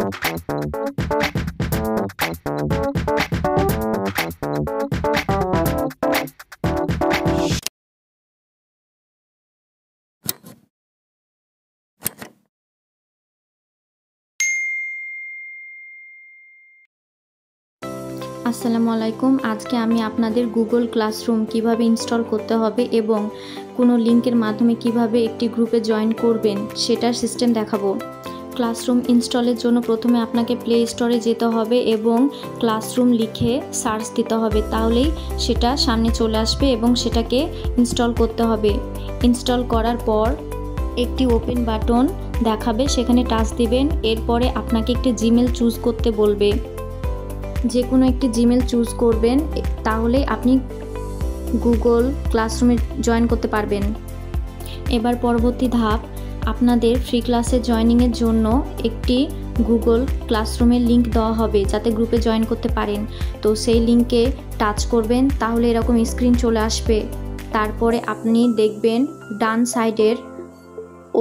আসসালামু আলাইকুম। আজকে আমি আপনাদের গুগল ক্লাসরুম কিভাবে ইনস্টল করতে হবে এবং কোনো লিংকের মাধ্যমে কিভাবে একটি গ্রুপে জয়েন করবেন সেটার সিস্টেম দেখাবো। ক্লাসরুম ইনস্টলের জন্য প্রথমে আপনাকে প্লে স্টোরে যেতে হবে এবং ক্লাসরুম লিখে সার্চ দিতে হবে, তাহলেই সেটা সামনে চলে আসবে এবং সেটাকে ইনস্টল করতে হবে। ইনস্টল করার পর একটি ওপেন বাটন দেখাবে, সেখানে টাচ দিবেন। এরপরে আপনাকে একটি জিমেল চুজ করতে বলবে, যে কোনো একটি জিমেল চুজ করবেন, তাহলে আপনি গুগল ক্লাসরুমে জয়েন করতে পারবেন। এবার পরবর্তী ধাপ, আপনাদের ফ্রি ক্লাসে জয়েনিংয়ের জন্য একটি গুগল ক্লাসরুমের লিংক দেওয়া হবে যাতে গ্রুপে জয়েন করতে পারেন। তো সেই লিংকে টাচ করবেন, তাহলে এরকম স্ক্রিন চলে আসবে। তারপরে আপনি দেখবেন ডান সাইডের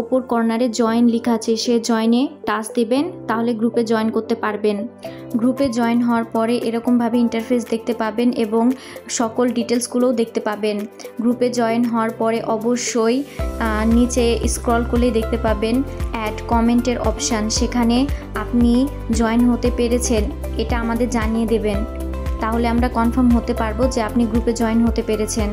ওপর কর্নারে জয়েন লেখা আছে, সে জয়েনে টাচ দিবেন, তাহলে গ্রুপে জয়েন করতে পারবেন। গ্রুপে জয়েন হওয়ার পরে এরকমভাবে ইন্টারফেস দেখতে পাবেন এবং সকল ডিটেলসগুলোও দেখতে পাবেন। গ্রুপে জয়েন হওয়ার পরে অবশ্যই নিচে স্ক্রল করলে দেখতে পাবেন অ্যাড কমেন্টের অপশান, সেখানে আপনি জয়েন হতে পেরেছেন এটা আমাদের জানিয়ে দেবেন, তাহলে আমরা কনফার্ম হতে পারবো যে আপনি গ্রুপে জয়েন হতে পেরেছেন।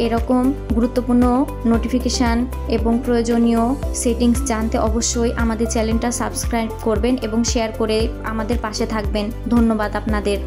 এরকম গুরুত্বপূর্ণ নোটিফিকেশান এবং প্রয়োজনীয় সেটিংস জানতে অবশ্যই আমাদের চ্যানেলটা সাবস্ক্রাইব করবেন এবং শেয়ার করে আমাদের পাশে থাকবেন। ধন্যবাদ আপনাদের।